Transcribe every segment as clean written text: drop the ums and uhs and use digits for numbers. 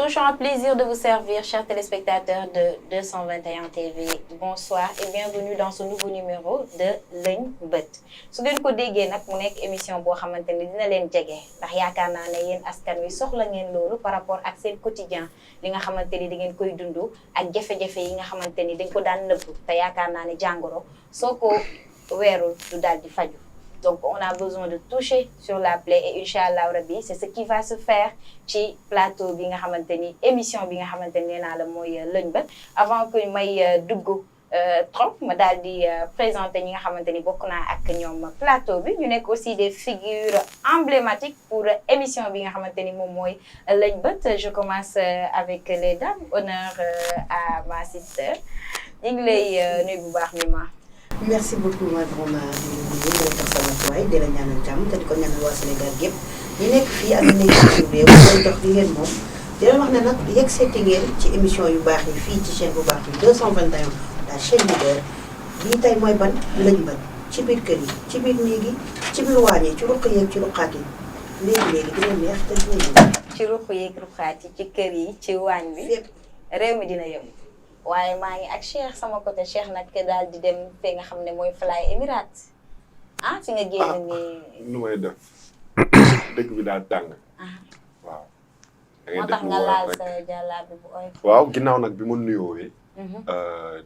toujours un plaisir de vous servir, chers téléspectateurs de 221 TV. Bonsoir et bienvenue dans ce nouveau numéro de Lëñ Bët. su ngeen ko déggee nag mu nekk émission boo xamante ni dina leen jege ndax yaakaar naa ne yéen askan wi soxla ngeen loolu par rapport ak seen quotidien li nga xamante ni da ngeen koy dund ak jafe-jafe yi nga xamante ni dañ ko daan nëbb te yaakaar naa ne jàngoro soo ko weerul du daal di faju. Donc, on a besoin de toucher sur la plaie et Inch'Allah Rabbi, c'est ce qui va se faire ci plateau bi nga xamante ni émission bi nga xamante ni nee naa la mooy Lëñ Bët. Avant que may dugg trop ma daal di présenter ñi nga xamante ni bokk naa ak ñoom plateau bi ñu nekk aussi des figures emblématiques pour émission bi nga xamante ni moom mooy Lëñ Bët. Je commence avec les dames. Honneur à ma sister. ñu ngi lay nuyu bu baax mi ma. Merci beaucoup madame di la ñaanal jàmm te di ko ñaanal waa Sénégal gépp ñi nekk fii ak ñi nekk ci réew mi dox li ngeen moom di leen wax ne nag yegg seeti ngeen ci émission yu baax yi fii ci chaîne bu baax bi 221 la chaîne leader bii tey mooy ban Lëñ Bët ci biir kër yi ci biir néeg yi ci biir waañ yi ci ruq yeeg ci ruqaat yi léegi dina neex te dina yëngu. ci ruq yeeg ruqaat yi ci kër yi ci waañ bi réew mi dina yëngu. waaye maa ngi ak Cheikh sama côté Cheikh nag daal di dem fee nga xam ne mooy Fly Emirates ah fi nga génn nii. nu may def dëkk bi daal tàng. waaw. da ngay moo tax nga laal sa jàllaabi bu oy. waaw ginnaaw nag bi ma nuyoowee.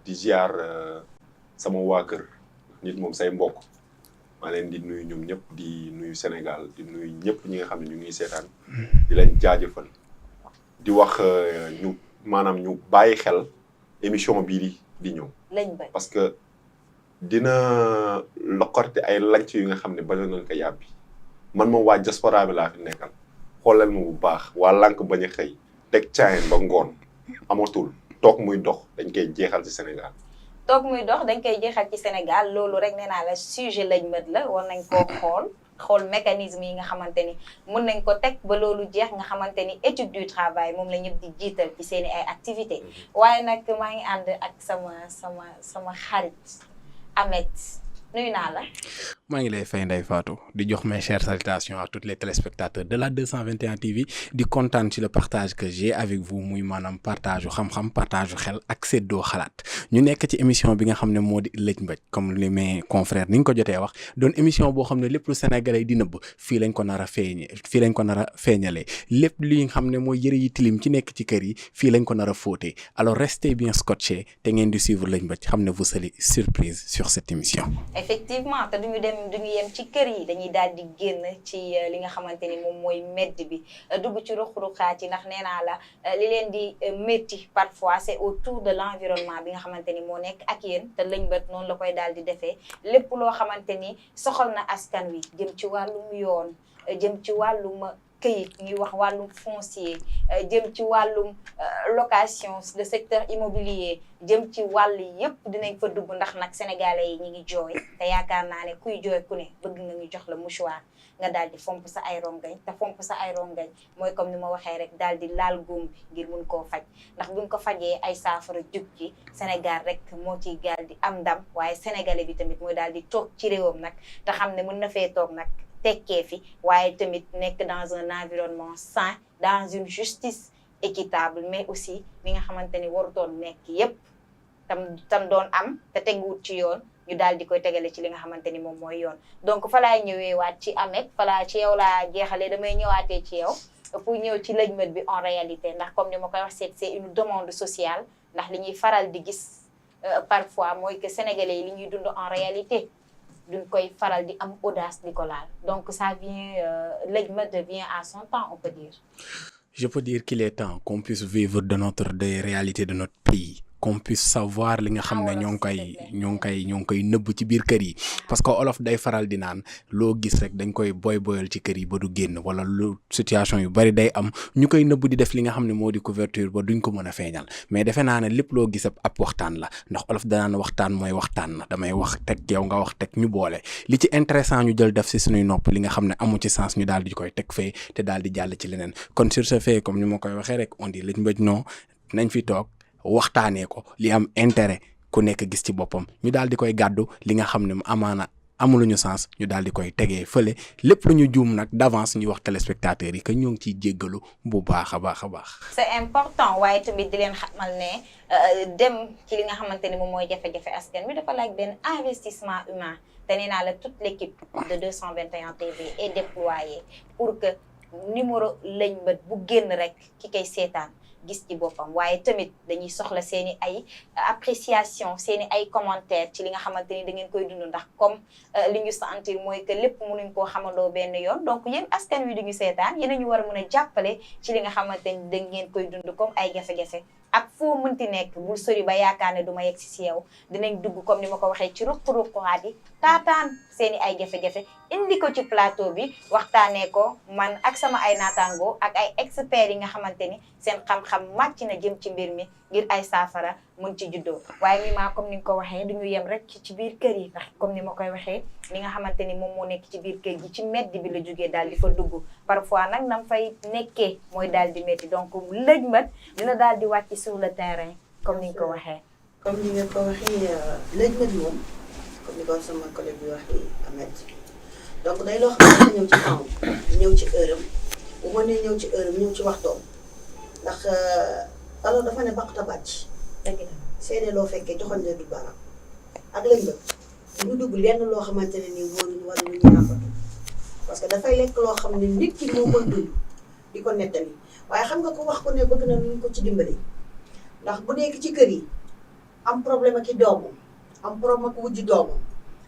di ziar sama waa kër nit moom say mbokk maa leen di nuyu ñoom ñëpp di nuyu Sénégal di nuyu ñëpp ñi nga xam ne ñu ngi seetaan. di leen jaajëfal di wax ñu maanaam ñu bàyyi xel. émission bii di ñëw. Lëñ Bët parce que dina loqarte ay lanc yu nga xam ne bañ nañ ko yàbbi man moom waa diaspora bi laa fi nekkal xoolal ma bu baax waa lànk bañ a xëy teg caayin ba ngoon amatul toog muy dox dañ koy jeexal ci Sénégal. toog muy dox dañ koy jeexal ci Sénégal loolu rek nee naa la sujet Lëñ Bët la war nañ koo xool mécanisme yi nga xamante ni mën nañ ko teg ba loolu jeex nga xamante ni étude du travail moom la ñëpp di jiital ci seeni ay activités waaye nag maa ngi ànd ak sama xarit Ameth nuyu naa la. maa ngi lay fay Ndeye Fatou di jox mes chères salutations à tous les téléspectateurs de la 221 TV di kontaan ci le partage que j'ai avec vous muy maanaam partage xam-xam partage xel ak séddoo xalaat ñu nekk ci émission bi nga xam ne moo di Lëñ Bët comme li mes confrères ni nga ko jotee wax doon émission boo xam ne lépp lu sénégalais di nëbb fii lañ ko nar a feeñalee lépp li nga xam ne mooy yëre yi tilim ci nekk ci kër yi fii lañ ko nar a fóotee alors restez bien scotchés te ngeen di suivre Lëñ Bët xam ne vous serez surprise sur cette émission. Effectivement te duñu yem ci kër yi dañuy daal di génn ci li nga xamante ni moom mooy medd bi dugg ci ruq-ruqaat yi ndax nee naa la li leen di métti parfois c'est autour de l'environnement bi nga xamante ni moo nekk ak yéen te Lëñ Bët noonu la koy daal di defee lépp loo xamante ni soxal na askan wi jëm ci wàllum yoon jëm ci wàllum këyit ñuy wax wàllum foncier jëm ci wàllum location le secteur immobilier jëm ci wàll yëpp dinañ fa dugg ndax nag sénégalais yi ñi ngi jooy te yaakaar naa ne kuy jooy ku ne bëgg nga ñu jox la mouchoir nga daal di fomp sa ay rongañ te fomp sa ay rongañ mooy comme ni ma waxee rek daal di laal góom bi ngir mun koo faj ndax buñ ko fajee ay saafara jug ci Sénégal rek moo ciy gaal di am ndam waaye sénégalais bi tamit mooy daal di toog ci réewam nag te xam ne mën na fee toog nag tekkee fi waaye tamit nekk dans un environnement sain dans une justice équitable mais aussi li nga xamante ni warutoon nekk yépp tam doon am te teguwut ci yoon ñu daal di koy tegale ci li nga xamante ni moom mooy yoon donc fa laay ñëwee waat ci Ameth ci yow laa jeexalee damay ñëwaatee ci yow pour ñëw ci Lëñ Bët bi en réalité ndax comme ni ma koy wax c'est une demande sociale ndax li ñuy faral di gis parfois mooy que sénégalais yi li ñuy dund en réalité duñ koy faral di am audace di ko laal donc ça vient Lëñ Bët vient à son temps on peut dire. Je peux dire qu'il est temps qu'on puisse vivre des réalités de notre pays qu'on puisse savoir li nga xam ne ñoo ngi koy nëbb ci biir kër yi parce que olof day faral di naan loo gis rek dañ koy boyal ci kër yi ba du génn wala lu situation yu bari day am ñu koy nëbb di def li nga xam ne moo di couverture ba duñ ko mën a feeñal mais defe naa ne lépp loo gis ab waxtaan la ndax olof danaan waxtaan mooy waxtaan na damay wax teg yow nga wax teg ñu boole li ci intéressant ñu jël def si suñuy nopp li nga xam ne amu ci sens ñu daal di koy teg fee te daal di jàll ci leneen kon sur ce fait comme ni ma koy waxee rek on dit Lëñ Bët non nañ fi toog waxtaanee ko li am intérêt ku nekk gis ci boppam ñu daal di koy gàddu li nga xam ne amaana amuluñu sens ñu daal di koy tegee fële lépp lu ñu juum nag d'avance ñu wax téléspectateurs yi que ñoo ngi ciy jéggalu bu baax a baax a baax. c'est important waaye tamit di leen xamal ne dem ci li nga xamante ni moom mooy jafe-jafe askan wi dafa laaj benn investissement humain te nee naa la toute l'équipe de 221 TV est déployée pour que numéro Leñ Bët bu génn rek ki koy seetaan gis ci boppam waaye tamit dañuy soxla seeni ay appréciation seeni ay commentaire ci li nga xamante ni da ngeen koy dund ndax comme li ñu sentir mooy que lépp mënuñ koo xamandoo benn yoon donc yéen askan wi duñu seetaan yéen ñu war a mën a jàppale ci li nga xamante ni da ngeen koy dund comme ay jafe-jafe ak foo mënti nekk bul sori ba yaakaar ne du ma yegg si yow dinañ dugg comme ni ma ko waxee ci ruq-ruqaat yi taataan seeni ay jafe-jafe indi ko ci plateau bi waxtaanee ko man ak sama ay naataango ak ay experts yi nga xamante ni seen xam-xam màcc na jëm ci mbir mi ngir ay saafara mën ci juddoo waaye mi maa comme ni nga ko waxee duñu yem rek ci biir kër yi ndax comme ni ma koy waxee li nga xamante ni moom moo nekk ci biir kër gi ci mbedd bi la jógee daal di fa dugg parfois nag nam fay nekkee mooy daal di métti donc Leñ Bët dina daal di wàcc sur le terrain comme ni nga ko waxee. comme ni nga ko waxee Leñ Bët moom comme ni ko sama collègue bi waxee Ahmed donc day loo xam ne ñëw ci temps ñëw ci heure am bu ma nee ñëw ci heure am ñëw ci waxtoom ndax alors dafa ne baqta bàcc. dëgg la seede loo fekkee joxoon ne du baaraam ak Leñ Bët du dugg lenn loo xamante ne nii wóoruñu wala lu ñuy rafetlu parce que dafay lekk loo xam ne nit ki moo koy dund di ko nettali waaye xam nga ko wax ko ne bëgg na ñu ko ci dimbali ndax bu nekk ci kër yi am problème ak i doomam am problème ak wujju doomam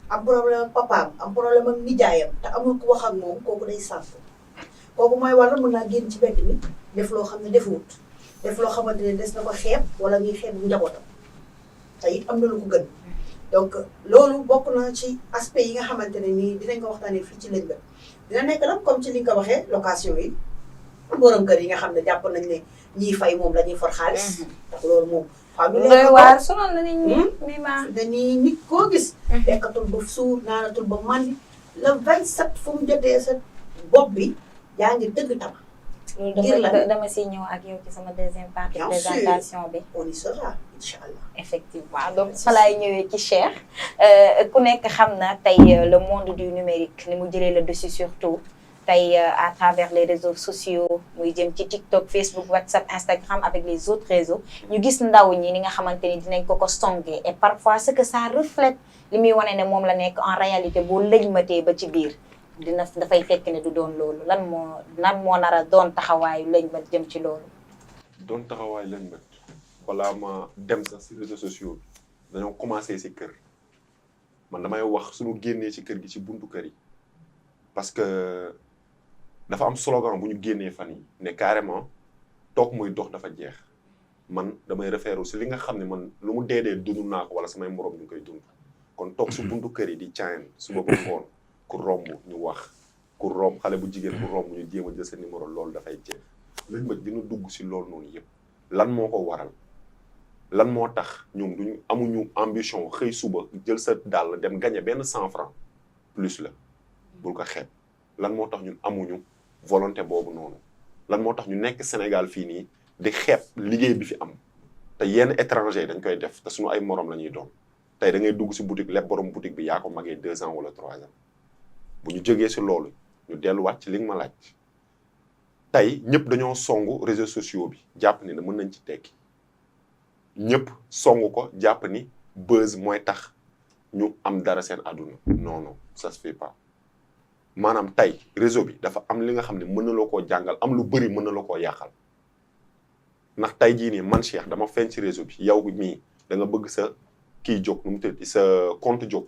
am problème ak papaam am problème ak nijaayam te amul ko wax ak moom kooku day sànq kooku mooy waral mën naa génn ci bedd mi def loo xam ne defuwut def loo xamante ne des na ko xeeb wala ñuy xeeb njabootam te it am na lu ko gën donc loolu bokk na ci aspect yi nga xamante ne nii dinañ ko waxtaanee fii ci Leñ Bët dina nekk nag comme ci li nga ko waxee location yi borom kër yi nga xam ne jàpp nañ ne ñiy fay moom la ñuy for xaalis ndax loolu moom famille doy waar sonal na nit ñi mi ma dañuy nit koo gis lekkatul ba suur naanatul ba mandi le 27 fu mu jotee sa bopp bi yaa ngi dëgg tama loolu dama siy ñëw ak yow ci sama deuxième partie présentation bi on y sera incha allah effectivement donc fa laay ñëwee ci Cheikh ku nekk xam na tey le monde du numérique ni mu jëlee le dessus surtout tey à travers les réseaux sociaux muy jëm ci TikTok Facebook WhatsApp Instagram avec les autres réseaux ñu gis ndaw ñi ni nga xamante ni dinañ ko songee et parfois ce que ça reflète li muy wane ne moom la nekk en réalité boo lëjmatee ba ci biir dafay fekk ne du doon loolu lan moo nar a doon taxawaayu Leñ Bët jëm ci loolu. doon taxawaayu Leñ Bët balaa ma dem sax si réseaux sociaux bi dañoo commencé si kër man damay wax suñu génnee ci kër gi ci buntu kër yi parce que dafa am slogan bu ñu génnee fan yi ne carrément toog muy dox dafa jeex man damay référé si li nga xam ne man lu mu dee dund naa ko wala samay morom ñu koy dund kon toog si buntu kër yi di caayan suba ba ngoon ku romb ñu wax ku romb xale bu jigéen ku romb ñu jéem a jël sa numéro loolu dafay jeex Leñ Bët dina dugg si loolu noonu yëpp lan moo ko waral lan moo tax ñoom duñu amuñu ambition xëy suba jël sa dàll dem gagné benn 100 francs plus la bul ko xeeb lan moo tax ñun amuñu volonté boobu noonu lan moo tax ñu nekk Sénégal fii nii di xeeb liggéey bi fi am te yenn étranger dañ koy def te suñu ay morom la ñuy doon tey da ngay dugg si boutique lépp borom boutique bi yaa ko magee 2 ans wala 3 ans bu ñu jógee si loolu ñu delluwaat ci li nga ma laaj tey ñëpp dañoo songu réseaux sociaux bi jàpp ni ne mën nañ ci tekki ñëpp songu ko jàpp ni buzz mooy tax ñu am dara seen àdduna non non ça se fait pas maanaam tey réseau bi dafa am li nga xam ne mën na la koo jàngal am lu bëri mën na la koo yàqal ndax tey jii nii man Cheikh dama feeñ ci réseau bi yow mii da nga bëgg sa kii jóg nu mu tëdd sa compte jóg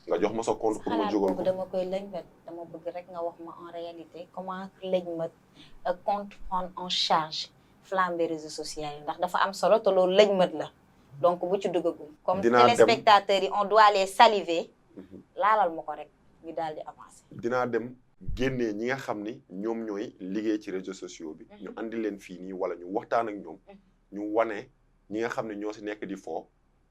nga jox ma sa compte pour ma jógal ko dama koy Leñ Bët dama bëgg rek nga wax ma en réalité comment Leñ Bët compte prendre en charge flambée réseaux sociaux yi ndax dafa am solo te loolu Leñ Bët la donc bu ci duggagum comme téléspectateurs yi on doit les saliver laalal ma ko rek ñu daal di avancer dinaa dem génnee ñi nga xam ni ñoom ñooy liggéey ci réseaux sociaux bi ñu andi leen fii nii wala ñu waxtaan ak ñoom ñu wane ñi nga xam ne ñoo si nekk di foo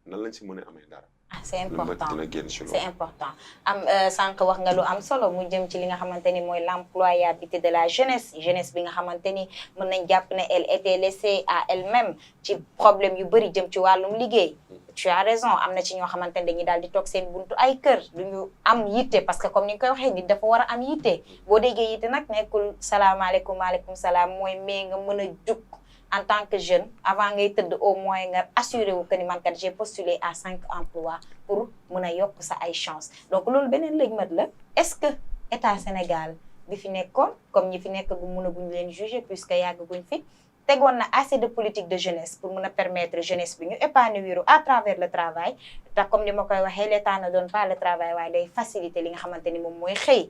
nan lañ si mën a amee dara c'est important dina génn si loolu c'est important am sànq wax nga lu am solo mu jëm ci li nga xamante ni mooy l'employabilité de la jeunesse bi nga xamante ni mën nañ jàpp ne elle était laissée à elle-même ci problème yu bëri jëm ci wàllum liggéey tu as raison am na ci ñoo xamante ne dañuy daal di toog seen buntu ay kër duñu am yitte parce que comme ni nga koy waxee nit dafa war a am yitte boo déggee yitte nag nekkul salaamaaleykum maaleykum salaam mooy mais nga mën a jug en tant que jeune avant ngay tëdd au moins nga assuré wu que ni man kat j'ai postulé à 5 emplois pour mën a yokk sa ay chance donc loolu beneen lëjmat la est-ce que état Sénégal bi fi nekkoon comme ñi fi nekk gu mën a guñ leen juger puisque yàgg guñ fi tegoon na assez de politique de jeunesse pour mën a permettre jeunesse bi ñu épanouir à travers le travail te comme ni ma koy waxee l'état ne donne pas le travail waaye day faciliter li nga xamante ni moom mooy xëy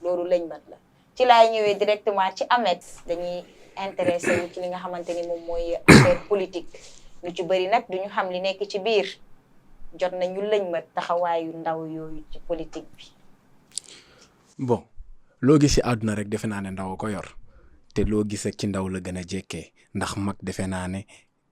loolu lëjmat la ci laay ñëwee directement ci Ahmed dañuy intéressé wu ci li nga xamante ni moom mooy affaire politique lu ci bëri nag duñu xam li nekk ci biir jot nañu lëjmat taxawaayu ndaw yooyu ci politique bi. bon loo gis ci àdduna rek defe naa ne ndaw ko yor te loo gis ak ci ndaw la gën a jekkee ndax mag defe naa ne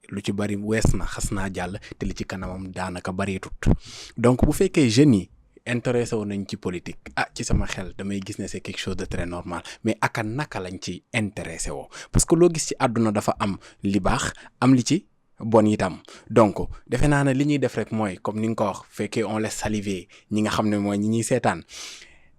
lu ci bari wees na xas naa jàll te li ci kanamam daanaka bareetut donc bu fekkee jeunes yi intéressé wu nañ ci politique ci sama xel damay gis ne c'est quelque chose de très normal mais aka naka lañ ci intéressé woo parce que loo gis ci àdduna dafa am li baax am li ci bon itam donc defe naa ne li ñuy def rek mooy comme ni nga ko wax fekkee on laisse saliver ñi nga xam ne mooy ñi ñuy seetaan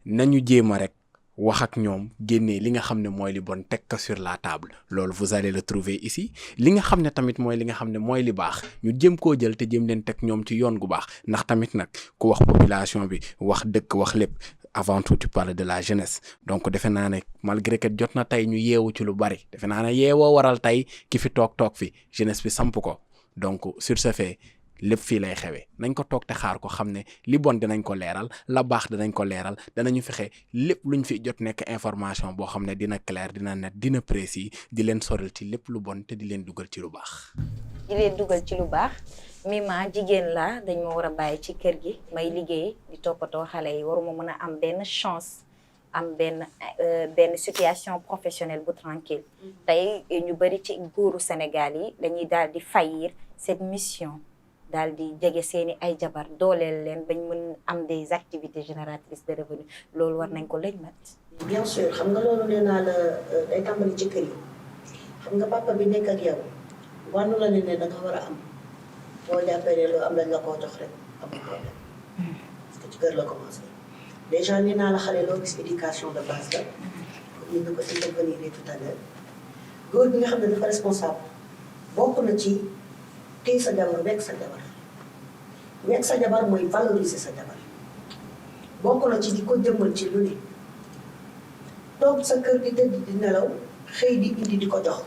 nañu jéem a rek wax ak ñoom génnee li nga xam ne mooy li bon teg ko sur la table loolu vous allez le trouver ici li nga xam ne tamit mooy li nga xam ne mooy li baax ñu jëm koo jël te jëm leen teg ñoom ci yoon gu baax ndax tamit nag ku wax population bi wax dëkk wax lépp avant tout tu parles de la jeunesse donc defe naa ne malgré que jot na tey ñu yeewu ci lu bari defe naa ne yeewoo waral tey ki fi toog fi jeunesse bi samp ko donc sur ce fait lépp fii lay xewee nañ ko toog te xaar ko xam ne li bon dinañ ko leeral la baax dinañ ko leeral danañu fexe lépp luñ fi jot nekk information boo xam ne dina clair dina net dina précis di leen soril ci lépp lu bon te di leen dugal ci lu baax. di leen dugal ci lu baax Mima jigéen la dañ ma war a bàyyi ci kër gi may liggéey di toppatoo xale yi waruma mën a am benn chance am benn situation professionnelle bu tranquille tey ñu bari ci góoru Sénégal yi dañuy daal di faillir cette mission daal di jege seeni ay jabar dooleel leen bañ mën am des activités génératrices de revenus loolu war nañ ko lëjmat. bien sûr xam nga loolu nee naa la day tàmbali ci kër yi xam nga papa bi nekk ak yow wàllu la ne da nga war a am boo jàppee ne loo am lañ la koo jox rek amul problème parce que ci kër la commencé déjà nee naa la xale loo gis éducation de base la comme ni nga ko intervenir tout à l'heure góor bi nga xam ne dafa responsable bokk na ci téye sa jabar wekk sa jabar mooy valoriser sa jabar bokk na ci di ko jëmmal ci lu ne toog sa kër di tëdd di nelaw xëy di indi di ko jox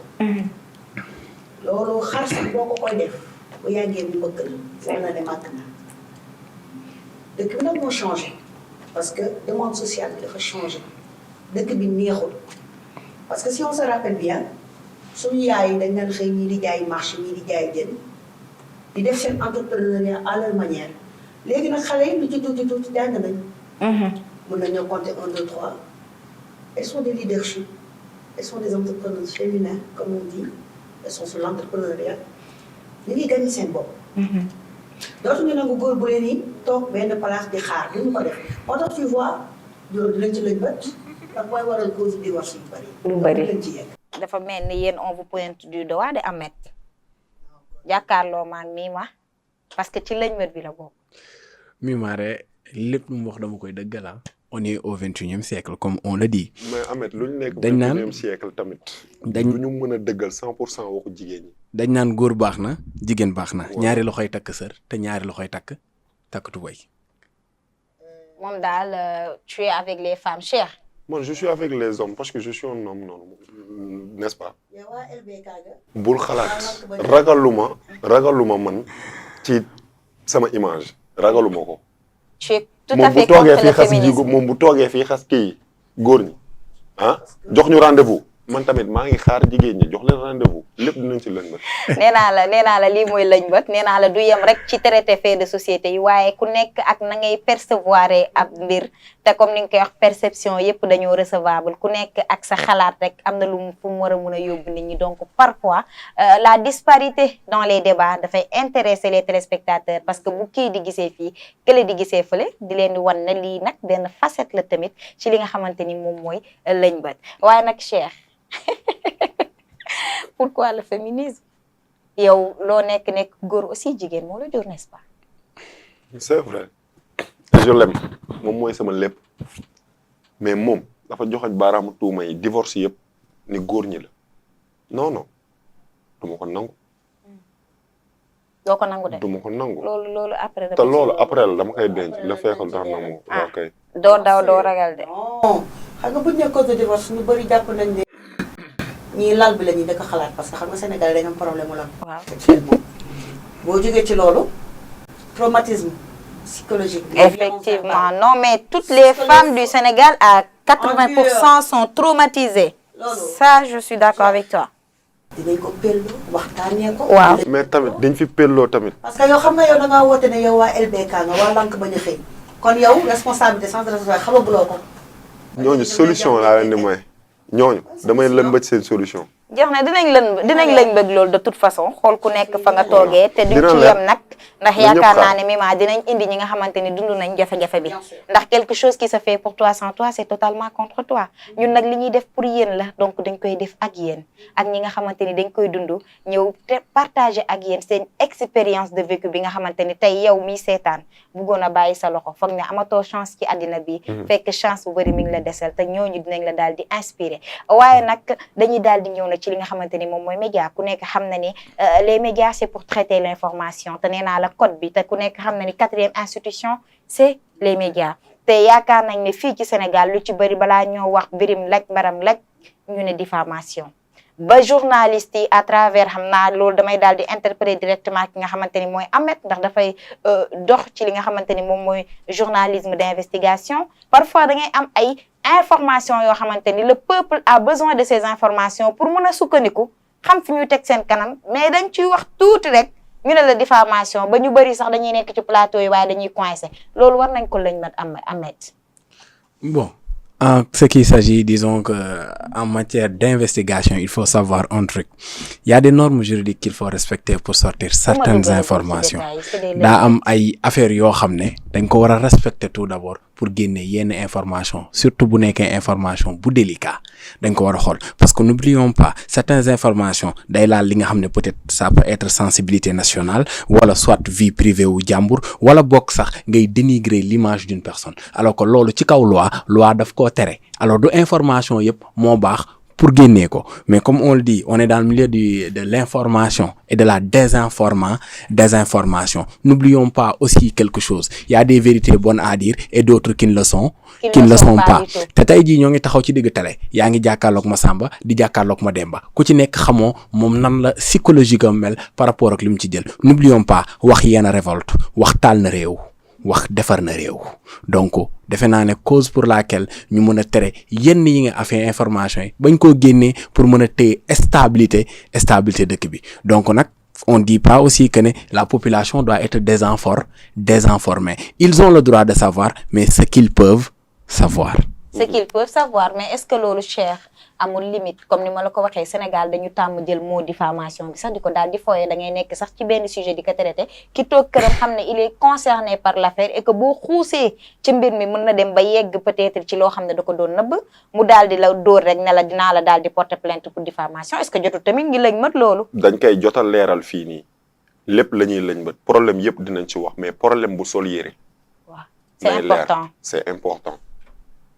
loolu xar sax boo ko koy def bu yàggee mu bëgg la foog na ne màgg na dëkk bi nag moo changé parce que demande sociale bi dafa changé dëkk bi neexul parce que si on se rappelle bien suñu yaay yi dañ leen xëy ñii di jaay marché ñii di jaay jën di def seen entrepreneuriat à leur manière léegi nag xale yi lu ci tuuti jàng nañ mën nañoo compter 1 2 3 elles sont des leadership elles sont des entrepreneurs féminins comme on dit elles sont sur l'entrepreneuriat ñu ngi gagné seen bopp dootuñu nangu góor bu leen yi toog benn place di xaar duñu ko def moo tax tu vois loolu dinañ ci lañ bët ndax mooy waral cause divorce yu bari lañ ci yegg dafa mel ni yéen on vous pointe du doigt de Ahmed jàkkaarloo maag Mima parce que ci lëñbët bi la bokk. Mima de lépp lu mu wax dama koy dëggala on est au 21e siècle comme on le dit. mais Ahmed lu ñu nekk. dañ naan 21e siècle tamit. du ñu mën a dëggal 100% waxu jigéen ñi. dañ naan góor baax na jigéen baax na. ñaari loxoy takk sër te ñaari loxoy takk tubéy. moom daal tu es avec les femmes chères. Moi, je suis avec les hommes parce que je suis un homme, non, n'est-ce pas? yow waa LBK ga. bul xalaat ragaluma man ci sama image ragaluma ko. tu es tout à fait contre le féminisme moom bu toogee fii xas kii góor ñi jox ñu rendez-vous man tamit maa ngi xaar jigéen ñi jox leen rendez-vous lépp dinañ ci lëñbët. nee naa la lii mooy lëñbët nee naa la du yem rek ci traité fait de société yi waaye ku nekk ak na ngay percevoir ab mbir te comme ni nga koy wax perception yëpp dañoo recevable ku nekk ak sa xalaat rek am na lu fu mu war a mun a yóbbu nit ñi donc parfois la disparité dans les débats dafay intéresser les téléspectateurs parce que bu kii di gisee fii kële di gisee fële di leen di wan na lii nag benn facette la tamit ci li nga xamante ni moom mooy lëñbët waaye nag Cheikh pourquoi le féminisme? yow loo nekk góor aussi jigéen moo la jur n'est-ce pas. c'est vrai je l'aime moom mooy sama lépp mais moom dafa joxoñ baaraamu tuuma yi divorce yëpp ni góor ñi la non non du ma ko nangu. doo ko nangu de. du ma ko nangu. loolu après. te loolu après la dama koy denc la fekkul tax na mu. ok doo daw doo ragal de. non xam nga bu ñu nee cause de divorce ñu bëri jàpp nañ ne ñii lal bi la ñuy dëkk xalaat parce que xam nga Sénégal dañu am problème mu lal. waaw actuellement boo jógee ci loolu traumatisme psychologique. effectivement non mais toutes les femmes du Sénégal à 80% sont traumatisées. ça je suis d'accord avec toi. dinañ ko pelloo waxtaanee ko. waaw mais tamit dañ fi pelloo tamit. parce que yow xam nga yow da ngaa woote ne yow waa LBK nga waa lank bañ a xëy kon yow responsabilité sans responsabilité xamaguloo ko. ñooñu solution laa leen di may ñooñu damay lëmbëj seen solution. jeex na dinañ lañ bëgg loolu de toute façon xool ku nekk fa nga toogee te duñ ci yem nag ndax yaakaar naa ne Mima dinañ indi ñi nga xamante ni dund nañ jafe-jafe bi ndax quelque chose qui se fait pour toi sans toi c'est totalement contre toi ñun nag li ñuy def pour yéen la donc dañ koy def ak yéen ak ñi nga xamante ni dañ koy dund ñëw te partager ak yéen seen expérience de vécu bi nga xamante ni tey yow miy seetaan bëggoon a bàyyi sa loxo foog ne amatoo chance ci àddina bi fekk chance bu bëri mi ngi la desel te ñooñu dinañ la daal di inspirer waaye nag dañuy daal di ñëw na ci li nga xamante ni moom mooy média ku nekk xam na ni les médias c'est pour traiter l'information te nee naa la code bi te ku nekk xam na ni 4e institution c'est les médias te yaakaar nañ ne fii ci Sénégal lu ci bëri balaa ñoo wax birim laj mbaram laj ñu ne diffamation ba journalistes yi à travers xam naa loolu damay daal di interpréter directement ki nga xamante ni mooy Ahmed ndax dafay dox ci li nga xamante ni moom mooy journalisme d'investigation parfois da ngay am ay information yoo xamante ni le peuple a besoin de ces informations pour mën a sukkandiku xam fi ñuy teg seen kanam mais dañ ciy wax tuuti rek ñu ne la diffamation ba ñu bëri sax dañuy nekk ci plateau yi waaye dañuy coincé loolu war nañ ko lañ mat Ahmed. Bon, en ce qui s'agit, disons que en matière d'investigation, il faut savoir un truc. Il y a des normes juridiques qu'il faut respecter pour sortir certaines informations. daa am ay affaires yoo xam ne dañ ko war a respecter tout d'abord pour génne yenn information surtout bu nekkee information bu délicat dañ ko war a xool parce que n'oublions pas certaines informations day laal li nga xam ne peut-être ça peut être sensibilité nationale wala soit vie privée wu jàmbur wala bokk sax ngay dénigrer l'image d'une personne alors que loolu ci kaw loi daf koo tere alors du information yëpp moo baax pour génner ko mais comme on le dit on est dans le milieu de l'information et de la désinformation n'oublions pas aussi quelque chose il y a des vérités bonnes à dire et d'autres qui ne le sont pas te tey jii ñoo ngi taxaw ci digg télé yaa ngi jàkkaarloog ma Samba di jàkkaarloog ma Demba ku ci nekk xamoo moom nan la psychologique am mel par rapport ak li mu ci jël n'oublions pas wax yenn révolte wax taal na réew wax defar na réew donc defe naa ne cause pour laquelle ñu mën a tere yenn yi nga affaire information yi bañ koo génnee pour mën a téye stabilité dëkk bi donc nag on dit pas aussi que ne la population doit être désinformée ils ont le droit de savoir mais ce qu'ils peuvent savoir mais est-ce que loolu Cheikh amul limite comme ni ma la ko waxee Sénégal dañu tàmm jël mot diffamation bi sax di ko daal di fooyee da ngay nekk sax ci benn sujet di ko traité ki toog këram xam ne il est concerné par l'affaire et que boo xuusee ci mbir mi mën na dem ba yegg peut-être ci loo xam ne da ko doon nëbb mu daal di la dóor rek ne la dinaa la daal di porter plainte pour diffamation est-ce que jotul tamit ngi lañ mat loolu dañ koy jotal leeral fii nii lépp la ñuy lañ mat problème yëpp dinañ ci wax mais problème bu sol yére waaw c'est important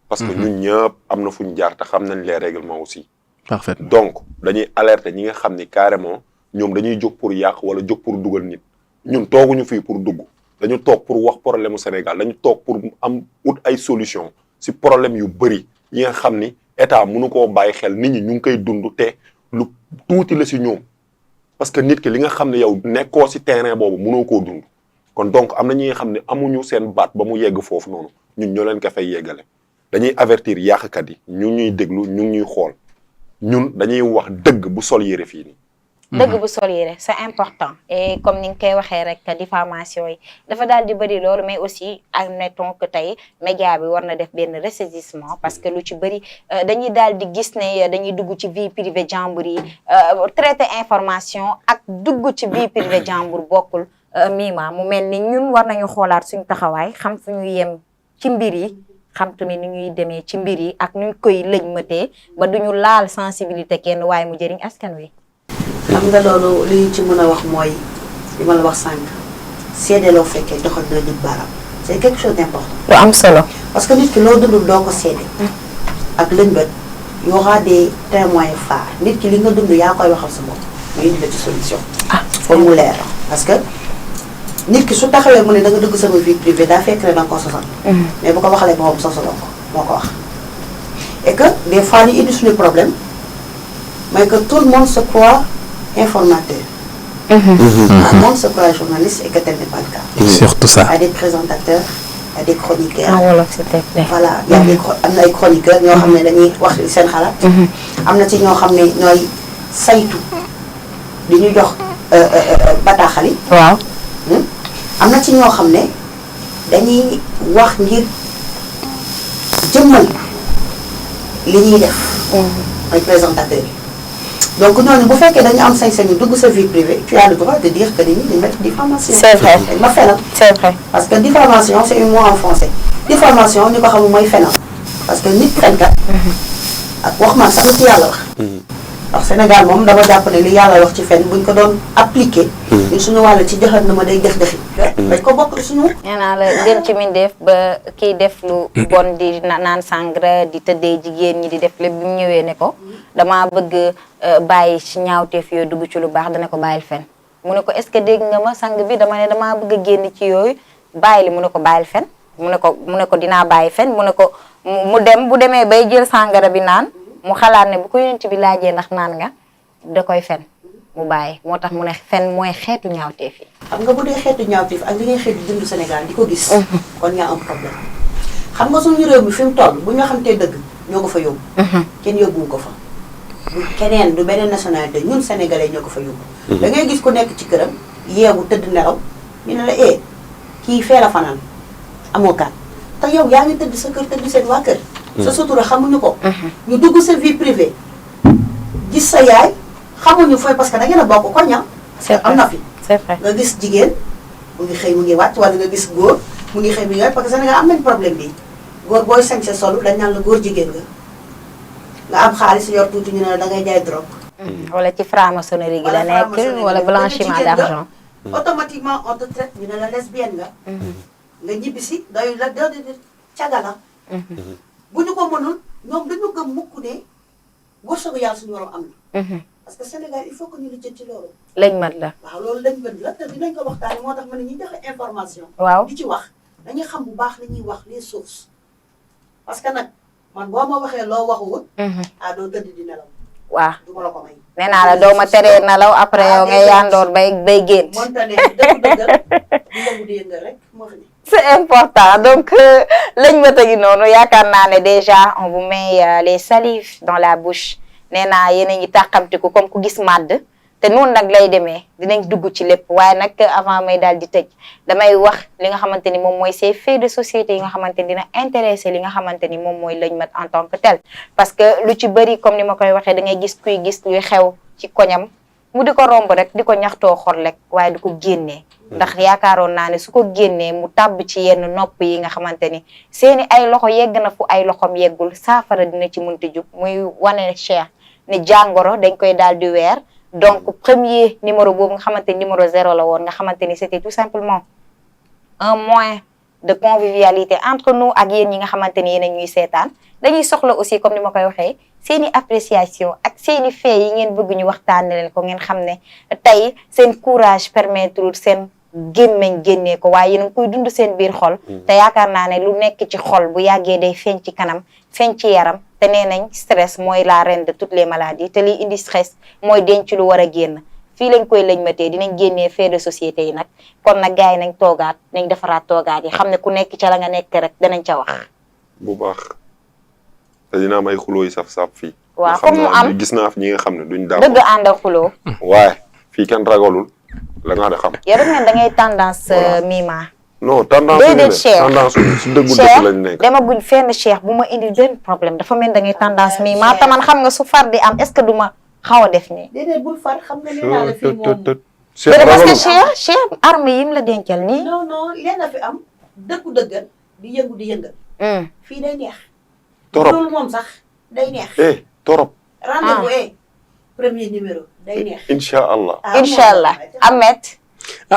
parce que ñun ñëpp am na fu ñu jaar te xam nañ les règlements aussi. Parfaitement. Donc dañuy alerter ñi nga xam ni carrément ñoom dañuy jóg pour yàq wala jóg pour dugal nit ñun tooguñu fii pour dugg dañu toog pour wax problème mu Sénégal dañu toog pour am ut ay solution si problème yu bëri yi nga xam ni état mënu koo bàyyi xel nit ñi ñu ngi koy dund te lu tuuti la si ñoom parce que nit ki li nga xam ne yow nekkoo si terrain boobu mënoo koo dund kon donc am na ñi nga xam ne amuñu seen baat ba mu yegg foofu noonu ñun ñoo leen ko fay yeggale. dañuy avertir yàqkat yi ñu ñuy déglu ñu ñuy xool ñun dañuy wax dëgg bu sol yére fii nii. dëgg bu sol yére c'est important et comme ni nga koy waxee rek diffamation yi dafa daal di bëri loolu mais aussi admettons que tey média bi war na def benn ressaisissement parce que lu ci bëri dañuy daal di gis ne dañuy dugg ci vie privée jàmbur yi traiter information ak dugg ci vie privée jàmbur bokkul Mima mu mel ni ñun war nañu xoolaat suñu taxawaay xam fu ñu yem ci mbir yi. xam tamit ni ñuy demee ci mbir yi ak nuñ koy lëjmatee ba duñu laal sensibilité kenn waaye mu jëriñ askan wi. xam nga loolu li ñu ci mën a wax mooy li ma la wax sànq seede loo fekkee doxal na nit baaraam c'est quelque chose d'important. lu am solo. parce que nit ki loo dundul doo ko seede. ak lëñ bët y aura des témoins phares nit ki li nga dund yaa koy waxal sa bopp muy indi la ci solution. pour mu leer parce que nit ki su taxawee mu ne da nga dugg sama vie privée daa fekk ne da nga ko sosal. mais bu ko waxalee boppam sosaloo ko moo ko wax. et que des fois li indi suñu problème mooy que tout le monde se croit informateur. Tout le monde se croit journaliste et que tel n'est pas le cas. surtout ça. Il y a des présentateurs, il y a des chroniqueurs. ah wolof s'il te plaît. Voilà, il y a des am na ay chroniqueurs ñoo xam ne dañuy wax seen xalaat. am na ci ñoo xam ne ñooy saytu di ñu jox bataaxal yi. waaw. am na ci ñoo xam ne dañuy wax ngir jëmmal li ñuy def. ay présentateurs yi. donc ñooñu bu fekkee dañu am sañ-sañu dugg sa vie privée tu as le droit de dire que nit ñi dañu def diffamation. c'est vrai dañ ma fenal. c'est vrai. parce que diffamation c'est un mot en français. diffamation ñu ko xamul mooy fenal. parce que nit fenkat ak wax man sax ci yàlla wax. ndax Sénégal moom dama jàpp ne li yàlla wax ci fen buñ ko doon appliqué. ñun suñu wàll ci joxat na ma day def-defi. dañ ko bokk suñu. nee naa la gën ci min def ba kiy def lu bon di naan sangara di tëddee jigéen ñi di def lépp bi mu ñëwee ne ko damaa bëgg bàyyi ci ñaawteef yooyu dugg ci lu baax dana ko bàyyil fen mu ne ko est-ce que dégg nga ma sang bi dama ne damaa bëgg a génn ci yooyu bàyyi li mu ne ko bàyyil fen mu ne ko dinaa bàyyi fen mu ne ko mu dem bu demee bay jël sangara bi naan mu xalaat ne bu ko yonent bi laajee ndax naan nga da koy fen mu bàyyi moo tax mu ne fen mooy xeetu ñaawteef yi. xam nga bu dee xeetu ñaawteef ak li ngay xeetu dund Sénégal di ko gis. kon y a un problème. xam nga suñu réew mi fi mu toll bu ñu xamante dëgg ñoo ko fa yóbbu. kenn yóbbuwu ko fa. du keneen du beneen nationalité ñun sénégalais ñoo ko fa yóbbu. da ngay gis ku nekk ci këram yeewu tëdd nelaw ñu ne la kii fee la fanaan amoo kat te yow yaa ngi tëdd sa kër tëdd seen waa kër. sa sutura xamuñu ko. ñu dugg sa vie privée gis sa yaay xamuñu fooy parce que da ngeen a bokk ko ñam. am na fi. c'est vrai nga gis jigéen mu ngi xëy mu ngi wàcc wala nga gis góor mu ngi xëy mu ngi wàcc parce que Sénégal am nañ problème bi góor booy sañse solu dañ naan la góor jigéen nga am xaalis yor tuuti ñu ne la da ngay jaay drogue. wala ci franc-maçonnerie gi la nekk wala blanchiment d'argent. automatiquement on te traite ñu ne la lesbienne nga. nga ñibbi si doy la caga la. bu ñu ko mënul ñoom dañu gëm mukk ne wërsëgu yàlla suñu waroon am na. parce que Sénégal il faut que ñu lijjanti loolu. lañ mat la. waaw loolu lañ mën la te dinañ ko waxtaanee moo tax ma ne ñuy joxe information. waaw di ci wax dañuy xam bu baax li ñuy wax les sources. parce que nag man boo ma waxee loo waxuwul. doo tëdd di nelaw. waaw du ma la ko may. nee naa la doo ma teree nelaw après yow ngay yandoor bay génn. mënta ne dëgg-dëggal di yëngu di yëngal rek moo fi ne. c'est important donc lañ ma tegi noonu yaakaar naa ne déjà on vous met les salives dans la bouche nee naa yéen a ngi tàqamtiku comme ku gis màdd te noonu nag lay demee dinañ dugg ci lépp waaye nag avant may daal di tëj damay wax li nga xamante ni moom mooy ces faits de société yi nga xamante ni dina intéressé li nga xamante ni moom mooy lañ mat en tant que tel parce que lu ci bëri comme ni ma koy waxee da ngay gis kuy gis luy xew ci koñam mu di ko romb rek di ko ñaxtoo xol rek waaye du ko génnee ndax yaakaaroon naa ne su ko génnee mu tàbb ci yenn nopp yi nga xamante ni seeni ay loxo yegg na fu ay loxom yeggul saafara dina ci munti jug muy wane Cheikh ne jàngoro dañ koy daal di weer donc premier numéro boobu nga xamante ni numéro 0 la woon nga xamante ni c'était tout simplement un moyen de convivialité entre nous ak yéen ñi nga xamante ni yéen a ñuy seetaan dañuy soxla aussi comme ni ma koy waxee seeni appréciation ak seeni fait yi ngeen bëgg ñu waxtaane leen ko ngeen xam ne tey seen courage permettre seen gémmeñ génnee ko waaye yéen a ngi koy dund seen biir xol te yaakaar naa ne lu nekk ci xol bu yàggee day feeñ ci kanam feeñ ci yaram te nee nañ stress mooy la reine de toutes les maladies te liy indi stress mooy denc lu war a génn fii lañ koy lañ matee dinañ génnee fait de société yi nag kon nag gars yi nañ toogaat nañ defaraat toogaat yi xam ne ku nekk ca la nga nekk rek danañ ca wax bu baax te dina am ay xuloo yi saf-saf fii waaw comme mu am gis naa fi ñi nga xam ne duñ daa dëgg ànd ak xuloo waaye fii kenn ragalul la nga da xam yow rek ne da ngay tendance Mima non tendance déedéet Cheikh tendance si dëggu dëgg lañ nekk demaguñ fenn Cheikh bu ma indi benn problème dafa mel da ngay tendance Mima taman xam nga su far di am est-ce que du ma xaw a def nii déedéet bul far xam nga nee naa la fii moom. parce que Cheikh arme yim la dencal nii non non leen na fi am dëggu dëggal di yëngu di yëngal. fii day neex. torop loolu moom sax day neex. torop rendez-vous premier numéro day neex. incha allah. incha allah Ahmed.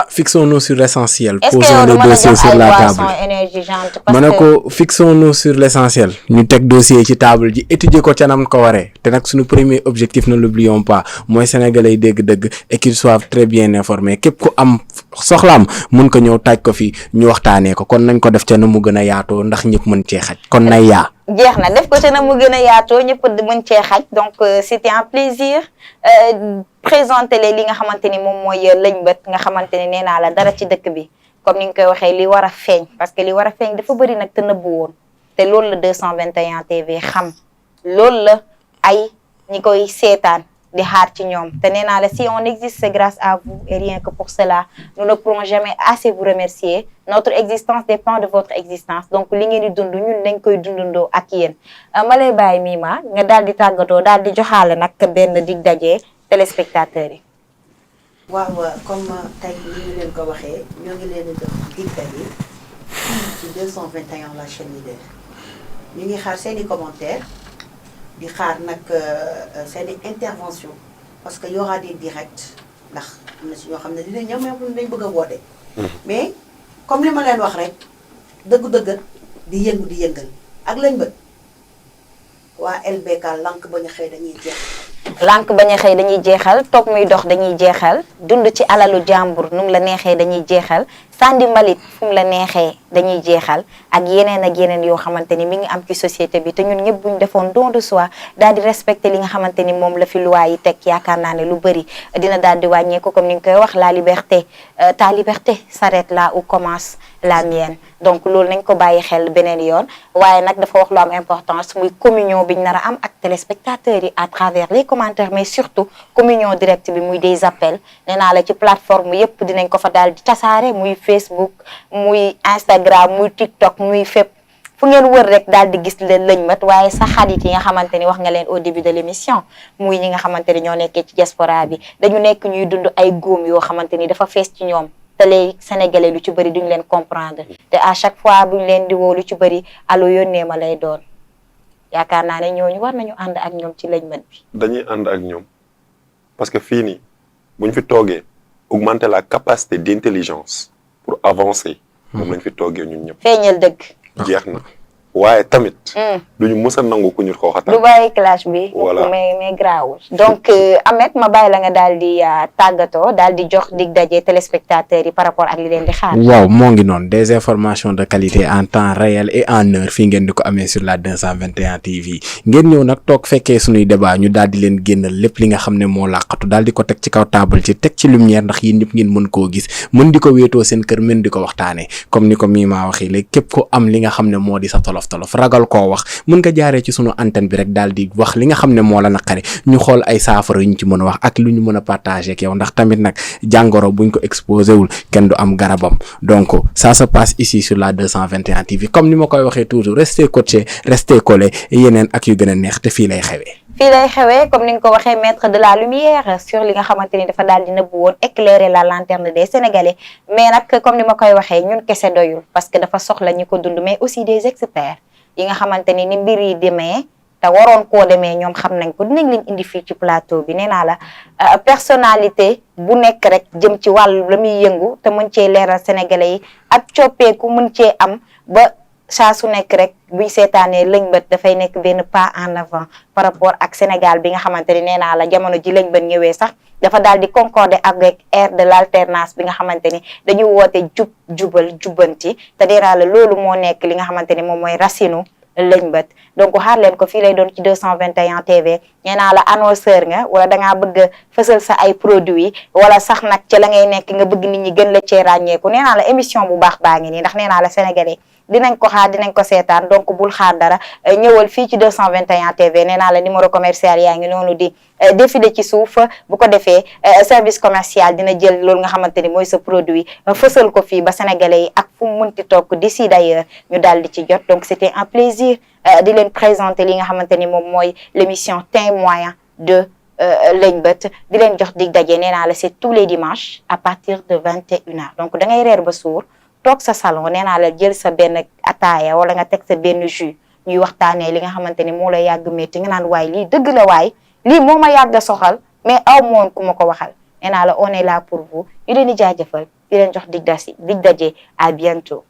fixons-nous sur l'essentiel. est-ce que posons yow les mën a dossiers jox sur ay la boissons table. énergisantes ma parce ne que ko fixons-nous sur l'essentiel. ñu teg dossier ci table ji étudier ko ca nam ko waree te nag suñu premier objectif ne l'oublions pas mooy sénégalais yi dégg-dëgg et qu'ils soient très bien informés képp ku am soxlaam mun ko ñëw taaj ko fi ñu waxtaanee ko kon nañ ko def ca na mu gën a yaatoo ndax ñëpp mën cee xaj kon nay yaa. jeex na def ko te na mu gën a yaatoo ñëpp mën cee xaj donc c'était un plaisir présenter leen li nga xamante ni moom mooy Lëñ Bët nga xamante ni nee naa la dara ci dëkk bi comme ni nga koy waxee li war a feeñ parce que li war a feeñ dafa bëri nag te nëbbu woon te loolu la 221 TV xam loolu la ay ñi koy seetaan di xaar ci ñoom te nee naa la si on existe c'est grâce à vous et rien que pour cela nous ne pourrons jamais assez vous remercier notre existence dépend de votre existence donc li ngeen di dund ñun dañ koy dundandoo ak yéen ma lay bàyyi Mima nga daal di tàggatoo daal di joxaale nag benn dig daje téléspectateurs yi. waaw comme tey ni ñu leen ko waxee ñoo ngi leen di jox dig daje ci 221 la chaîne leader ñu ngi xaar seeni commentaires di xaar nag seeni intervention parce que y aura des directs ndax am na si ñoo xam ne dinañ ñëw mais dañ bëgg a woote. mais comme li ma leen wax rek dëgg-dëgg di yëngu di yëngal ak Lëñ Bët waa LBK lank ba ñu xëy dañuy jeex. lànk bañ a xëy dañuy jeexal toog muy dox dañuy jeexal dund ci alalu jàmbur nu mu la neexee dañuy jeexal sànni mbalit fu mu la neexee dañuy jeexal ak yeneen yoo xamante ni mi ngi am ci société bi te ñun ñëpp buñ defoon don de soi daal di respecter li nga xamante ni moom la fi loi yi teg yaakaar naa ne lu bëri dina daal di wàññeeku comme ni nga koy wax la liberté ta liberté s'arrête là où commence la mienne donc loolu nañ ko bàyyi xel beneen yoon waaye nag dafa wax lu am importance muy communion biñ nar a am ak téléspectateurs yi à travers les commentaires mais surtout communion directe bi muy des appels nee naa la ci plateforme yëpp dinañ ko fa daal di tasaare muy Facebook muy Instagram muy TikTok muy fépp fu ngeen wër rek daal di gis leen Lëñ Bët waaye sa xarit yi nga xamante ni wax nga leen au début de l'émission muy ñi nga xamante ni ñoo nekkee ci diaspora bi dañu nekk ñuy dund ay góom yoo xamante ni dafa fees ci ñoom te les Sénégalais lu ci bëri duñu leen comprendre te à chaque fois buñu leen di woo lu ci bëri allo yónnee ma lay doon yaakaar naa ne ñooñu war nañu ànd ak ñoom ci Lëñ Bët bi. dañuy ànd ak ñoom parce que fii nii buñ fi toogee augmenter la capacité d'intelligence pour avancer. moom lañ fi toogee ñun ñëpp. feeñal dëgg. jeex na waaye tamit. duñu mës a nangu ku ñu ko xatal. du bàyyi clash bi. voilà mais grawul donc Ahmed ma bàyyi la nga daal di tàggatoo daal di jox dig daje téléspectateurs yi par rapport ak li leen di xaar. waaw moo ngi noonu des informations de qualité en temps réel et en heure fii ngeen di ko amee sur la 221 TV ngeen ñëw nag toog fekkee suñuy débat ñu daal di leen génnal lépp li nga xam ne moo làqatu daal di ko teg ci kaw table ci teg ci lumière ndax yéen ñëpp ngeen mën koo gis mën di ko wéetoo seen kër mën di ko waxtaanee comme ni ko Mima waxee léegi képp ko am li nga xam ne moo di sa tolof ragal koo wax mën nga jaaree ci sunu antenne bi rek daal di wax li nga xam ne moo la naqari ñu xool ay saafara yu ñu ci mën a wax ak lu ñu mën a partager ak yow ndax tamit nag jàngoro buñ ko exposé wul kenn du am garabam donc ça se passe ici sur la 221 TV comme ni ma koy waxee toujours restez coaché restez collé yeneen ak yu gën a neex te fii lay xewee. fii lay xewee comme ni nga ko waxee mettre de la lumière sur li nga xamante ni dafa daal di nëbbu woon éclairer la lanterne des Sénégalais mais nag comme ni ma koy waxee ñun kese doyul parce que dafa soxla ñi ko dund mais aussi des experts yi nga xamante ni mbir yi demee te waroon koo demee ñoom xam nañ ko dinañ leen indi fii ci plateau bi nee naa la personnalité bu nekk rek jëm ci wàllu la muy yëngu te mën cee leeral Sénégalais yi ak coppeeku mën cee am ba saa su nekk rek buñ seetaanee Lëñ Bët dafay nekk benn pas en avant par rapport ak Sénégal bi nga xamante ni nee naa la jamono ji Lëñ Bët ñëwee sax dafa daal di concorder avec ère de l'alternance bi nga xamante ni dañu woote jubal jubbanti te nee naa la loolu moo nekk li nga xamante ni moom mooy racinu Lëñ Bët donc xaar leen ko fii lay doon ci 221 TV nee naa la annonceur nga wala dangaa bëgg a fësal sa ay produits wala sax nag ci la ngay nekk nga bëgg nit ñi gën la cee ràññeeku nee naa la émission bu baax baa ngi nii ndax nee naa la sénégalais dinañ ko xaar dinañ ko seetaan donc bul xaar dara ñëwal fii ci 221 TV nee naa la numéro commercial yaa ngi noonu di défilé ci suuf bu ko defee service commercial dina jël loolu nga xamante ni mooy sa produit fësal ko fii ba sénégalais yi ak fu mu munti toog d'ici d'ailleurs ñu daal di ci jot donc c'était un plaisir di leen présenter li nga xamante ni moom mooy l'émission témoin de Lëñ Bët di leen jox dig daje nee naa la c'est tous les dimanches à partir de 21h donc da ngay reer ba suur toog sa salon nee naa la jël sa benn ataaya wala nga teg sa benn jus ñuy waxtaanee li nga xamante ni moo la yàgg métti nga naan waay lii dëgg la waay lii moo ma yàgg a soxal mais aw ma woon ku ma ko waxal nee naa la on est là pour vous ñu leen di jaajëfal di leen jox dig daje à bientôt.